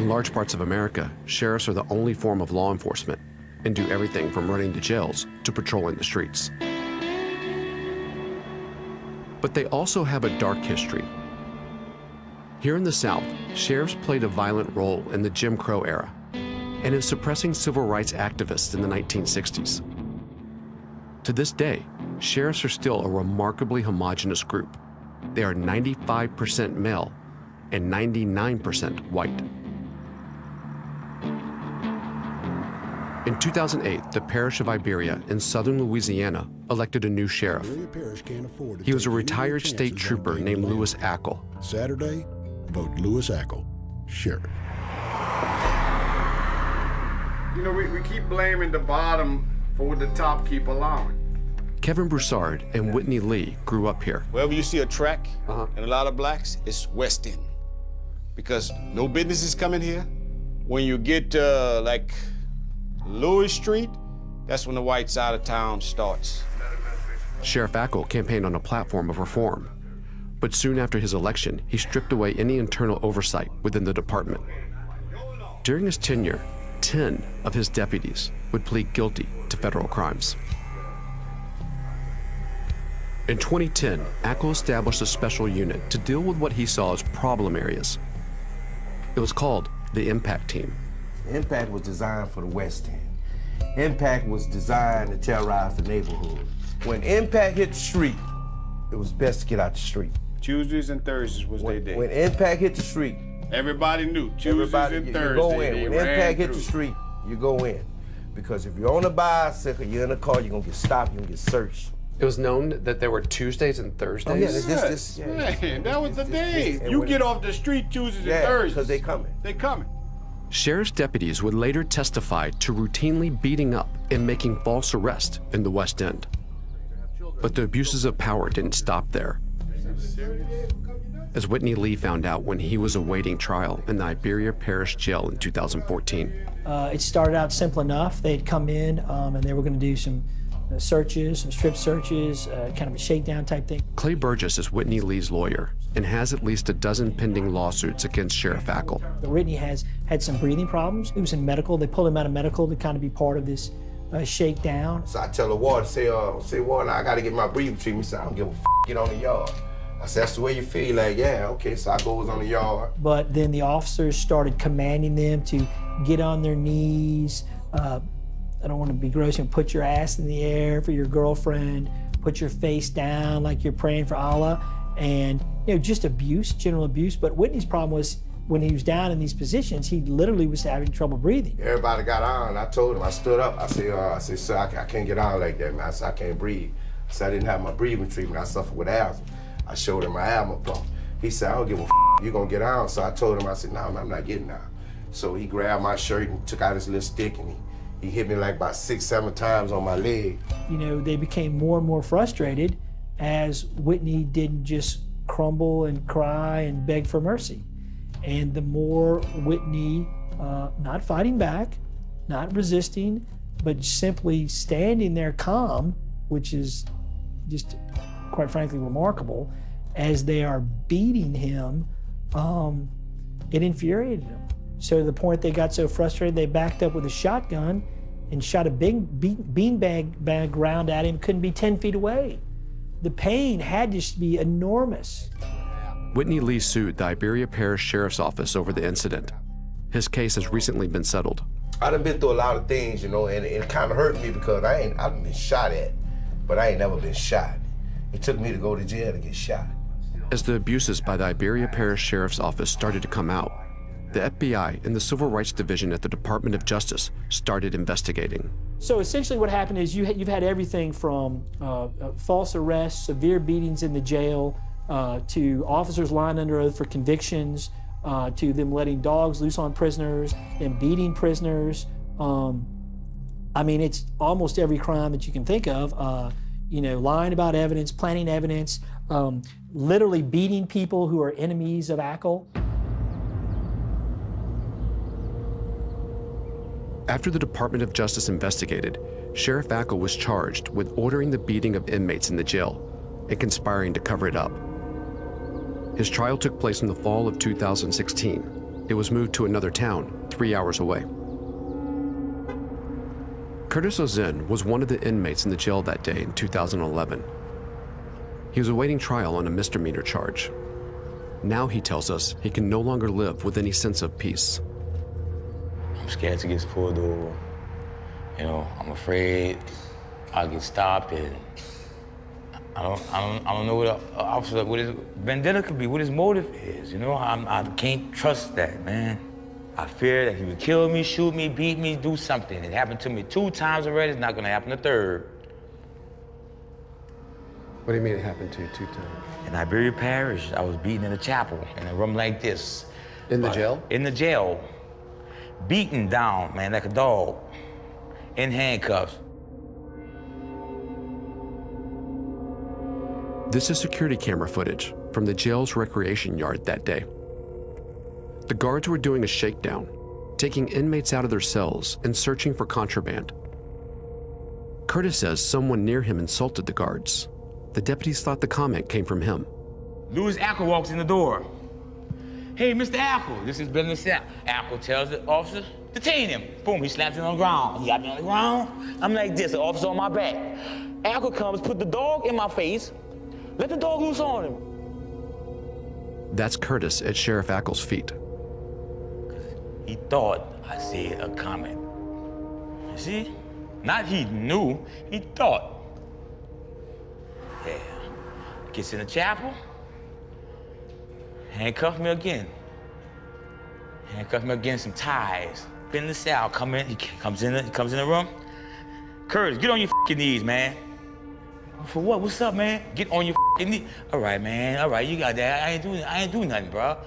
In large parts of America, sheriffs are the only form of law enforcement and do everything from running the jails to patrolling the streets. But they also have a dark history. Here in the South, sheriffs played a violent role in the Jim Crow era and in suppressing civil rights activists in the 1960s. To this day, sheriffs are still a remarkably homogeneous group. They are 95% male and 99% white. In 2008, the parish of Iberia in southern Louisiana elected a new sheriff. He was a retired state trooper named Lewis Ackle. Saturday, vote Lewis Ackle, sheriff. You know, we keep blaming the bottom for what the top keep allowing. Kevin Broussard and Whitney Lee grew up here. Wherever you see a track and a lot of blacks, it's West End. Because no business is coming here. When you get like Lewis Street, that's when the white side of town starts. Sheriff Ackle campaigned on a platform of reform, but soon after his election, he stripped away any internal oversight within the department. During his tenure, 10 of his deputies would plead guilty to federal crimes. In 2010, Ackle established a special unit to deal with what he saw as problem areas. It was called the Impact Team. Impact was designed for the West End. Impact was designed to terrorize the neighborhood. When Impact hit the street, it was best to get out the street. Tuesdays and Thursdays was their day. When Impact hit the street, Everybody knew Tuesdays and you Thursdays. go in. When Impact hit the street, you go in. Because if you're on a bicycle, you're in a car, you're gonna get stopped, you're gonna get searched. It was known that there were Tuesdays and Thursdays? Oh yeah, this Man, that was the day. You get off the street Tuesdays and Thursdays. Because they coming. They coming. Sheriff's deputies would later testify to routinely beating up and making false arrests in the West End. But the abuses of power didn't stop there. As Whitney Lee found out when he was awaiting trial in the Iberia Parish Jail in 2014. It started out simple enough. They'd come in and they were going to do some searches, some strip searches, kind of a shakedown type thing. Clay Burgess is Whitney Lee's lawyer and has at least a dozen pending lawsuits against Sheriff Ackle. Whitney has had some breathing problems. He was in medical. They pulled him out of medical to kind of be part of this shakedown. So I tell the warden, say warden, I gotta get my breathing treatment. He said, I don't give a f, get on the yard. I said, that's the way you feel. Like, yeah, okay, so I goes on the yard. But then the officers started commanding them to get on their knees. I don't want to be gross, and put your ass in the air for your girlfriend, put your face down like you're praying for Allah, and just abuse, general abuse. But Whitney's problem was when he was down in these positions, he literally was having trouble breathing. Everybody got on. I told him, I stood up. I said, sir, I can't get on like that, man. I said, I can't breathe. I said, I didn't have my breathing treatment. I suffer with asthma. I showed him my asthma pump. He said, I don't give a f, you gonna get on. So I told him, I said, no, I'm not getting on. So he grabbed my shirt and took out his little stick and he hit me like about 6, 7 times on my leg. They became more and more frustrated as Whitney didn't just crumble and cry and beg for mercy. And the more Whitney, not fighting back, not resisting, but simply standing there calm, which is just, quite frankly, remarkable, as they are beating him, it infuriated him. So to the point they got so frustrated, they backed up with a shotgun and shot a big beanbag round at him, couldn't be 10 feet away. The pain had to be enormous. Whitney Lee sued the Iberia Parish Sheriff's Office over the incident. His case has recently been settled. I done been through a lot of things, and it kind of hurt me because I've been shot at, but I ain't never been shot. It took me to go to jail to get shot. As the abuses by the Iberia Parish Sheriff's Office started to come out, the FBI and the Civil Rights Division at the Department of Justice started investigating. So essentially what happened is you've had everything from false arrests, severe beatings in the jail, to officers lying under oath for convictions, to them letting dogs loose on prisoners and beating prisoners. I mean, it's almost every crime that you can think of. Lying about evidence, planting evidence, literally beating people who are enemies of Ackle. After the Department of Justice investigated, Sheriff Ackle was charged with ordering the beating of inmates in the jail and conspiring to cover it up. His trial took place in the fall of 2016, it was moved to another town 3 hours away. Curtis Ozin was one of the inmates in the jail that day in 2011. He was awaiting trial on a misdemeanor charge. Now he tells us he can no longer live with any sense of peace. I'm scared to get pulled over. You know, I'm afraid I'll get stopped, and I don't know what an officer, what his vendetta could be, what his motive is. You know, I can't trust that, man. I fear that he would kill me, shoot me, beat me, do something. It happened to me 2 times already. It's not gonna happen a third. What do you mean it happened to you 2 times? In Iberia Parish, I was beaten in a chapel in a room like this. In the jail? In the jail. Beaten down, man, like a dog. In handcuffs. This is security camera footage from the jail's recreation yard that day. The guards were doing a shakedown, taking inmates out of their cells and searching for contraband. Curtis says someone near him insulted the guards. The deputies thought the comment came from him. Louis Ackle walks in the door. Hey, Mr. Ackle, this is Bentley Sapp. Ackle tells the officer, detain him. Boom, he slaps him on the ground. He got me on the ground. I'm like this, the officer on my back. Ackle comes, put the dog in my face, let the dog loose on him. That's Curtis at Sheriff Ackle's feet. He thought I said a comment. You see? Not he knew, he thought. Yeah. Gets in the chapel, handcuff me again. Handcuff me again, some ties. Been in the cell, come in, he comes in the room. Curtis, get on your fucking knees, man. For what? What's up, man? Get on your fucking knees. All right, man, all right, you got that. I ain't do nothing, bro.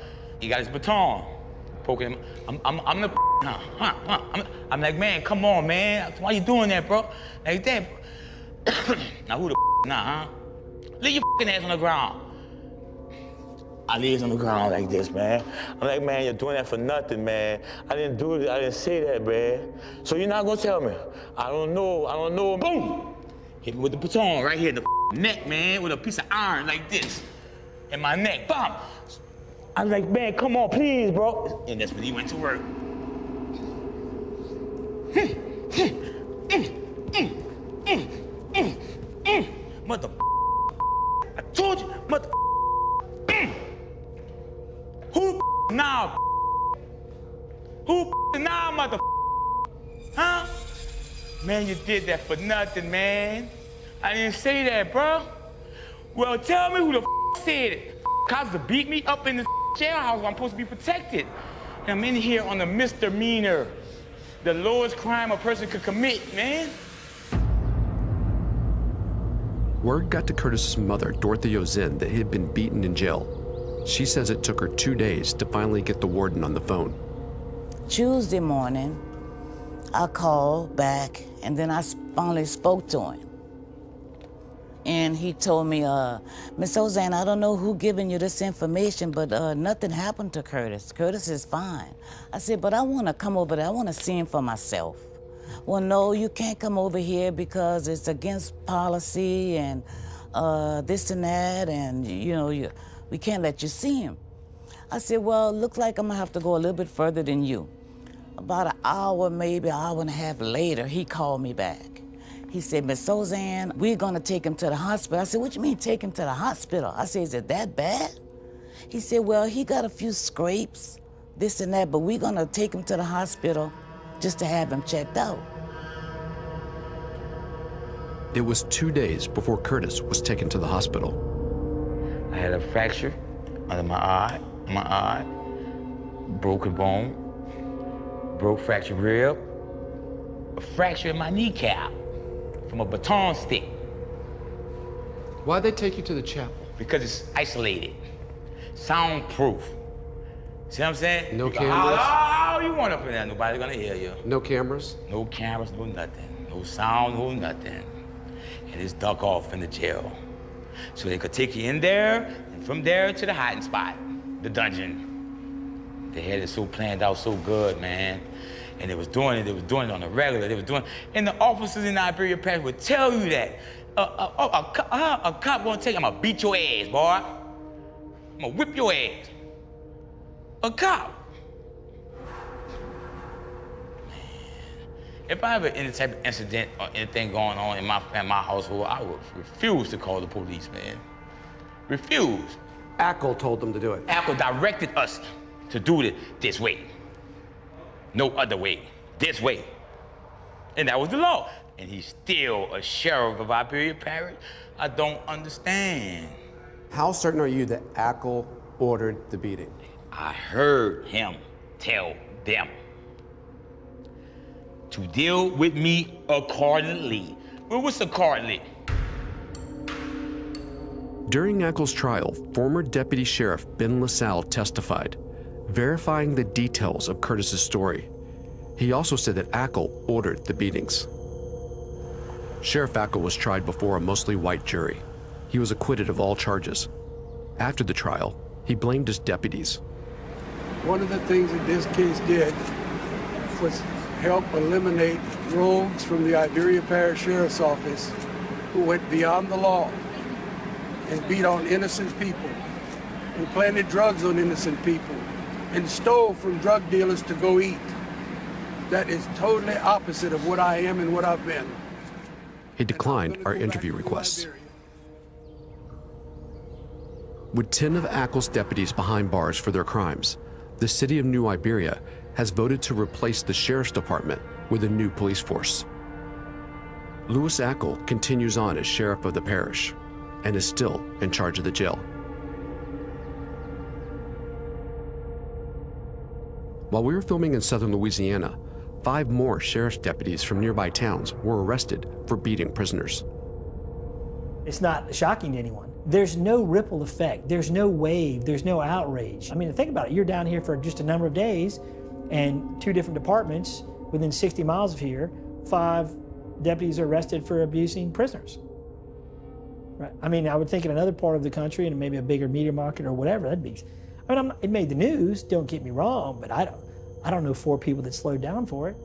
He got his baton. Poking him. I'm the I'm like, man, come on, man. Why you doing that, bro? Like that. Now who the huh? Lay your fucking ass on the ground. I lays on the ground like this, man. I'm like, man, you're doing that for nothing, man. I didn't do it, I didn't say that, man. So you're not gonna tell me? I don't know. Boom! Hit me with the baton right here in the neck, man, with a piece of iron like this. In my neck, bam! I was like, man, come on, please, bro. And that's when he went to work. Mother, I told you, mother. Who now? Who now, mother? Huh? Man, you did that for nothing, man. I didn't say that, bro. Well, tell me who the said it. Cops to beat me up in the jailhouse where I'm supposed to be protected. And I'm in here on a misdemeanor. The lowest crime a person could commit, man. Word got to Curtis's mother, Dorothy Ozin, that he had been beaten in jail. She says it took her 2 days to finally get the warden on the phone. Tuesday morning, I called back, and then I finally spoke to him. And he told me, Miss Ozan, I don't know who giving you this information, but nothing happened to Curtis. Curtis is fine. I said, but I want to come over there. I want to see him for myself. Well, no, you can't come over here because it's against policy and this and that, and we can't let you see him. I said, well, looks like I'm gonna have to go a little bit further than you. About an hour, maybe an hour and a half later, he called me back. He said, Miss Ozan, we're gonna take him to the hospital. I said, what you mean take him to the hospital? I said, is it that bad? He said, well, he got a few scrapes, this and that, but we're gonna take him to the hospital just to have him checked out. It was 2 days before Curtis was taken to the hospital. I had a fracture under my eye, broken bone, broke fractured rib, a fracture in my kneecap from a baton stick. Why'd they take you to the chapel? Because it's isolated, soundproof. See what I'm saying? No you cameras? Oh, you want up in there, nobody's gonna hear you. No cameras? No cameras, no nothing. No sound, no nothing. And it's dug off in the jail. So they could take you in there, and from there to the hiding spot, the dungeon. They had it so planned out so good, man. And they was doing it on the regular. And the officers in Iberia Pass would tell you that. A cop gonna take you, I'm gonna beat your ass, boy. I'm gonna whip your ass. A cop. If I have any type of incident or anything going on in my household, I would refuse to call the police, man. Refuse. Ackle told them to do it. Ackle directed us to do it this way. No other way. This way. And that was the law. And he's still a sheriff of Iberia Parish? I don't understand. How certain are you that Ackle ordered the beating? I heard him tell them to deal with me accordingly. Well, what's accordingly? During Ackle's trial, former Deputy Sheriff Ben LaSalle testified, verifying the details of Curtis's story. He also said that Ackle ordered the beatings. Sheriff Ackle was tried before a mostly white jury. He was acquitted of all charges. After the trial, he blamed his deputies. One of the things that this case did was help eliminate rogues from the Iberia Parish Sheriff's Office who went beyond the law and beat on innocent people and planted drugs on innocent people and stole from drug dealers to go eat. That is totally opposite of what I am and what I've been. He declined our interview requests. With 10 of Ackle's deputies behind bars for their crimes, the city of New Iberia has voted to replace the sheriff's department with a new police force. Louis Ackle continues on as sheriff of the parish and is still in charge of the jail. While we were filming in southern Louisiana, 5 more sheriff's deputies from nearby towns were arrested for beating prisoners. It's not shocking to anyone. There's no ripple effect. There's no wave. There's no outrage. I mean, think about it. You're down here for just a number of days, and 2 different departments within 60 miles of here, 5 deputies are arrested for abusing prisoners. Right? I mean, I would think in another part of the country and maybe a bigger media market or whatever, that'd be. I mean, it made the news. Don't get me wrong, but I don't know 4 people that slowed down for it.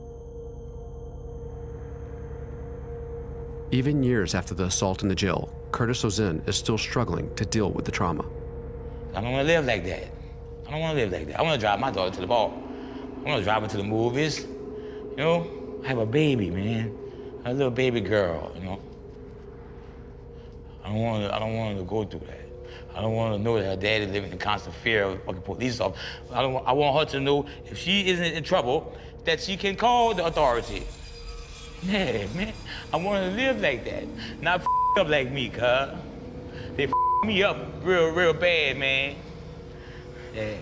Even years after the assault in the jail, Curtis Ozen is still struggling to deal with the trauma. I don't want to live like that. I don't want to live like that. I want to drive my daughter to the ball. I want to drive her to the movies. You know, I have a baby, man. A little baby girl, you know. I don't want her to go through that. I don't want her to know that her daddy living in constant fear of fucking police officers. I want her to know if she isn't in trouble, that she can call the authority. Yeah, man. I want her to live like that, not up like me, cuz. They me up real bad, man. Yeah.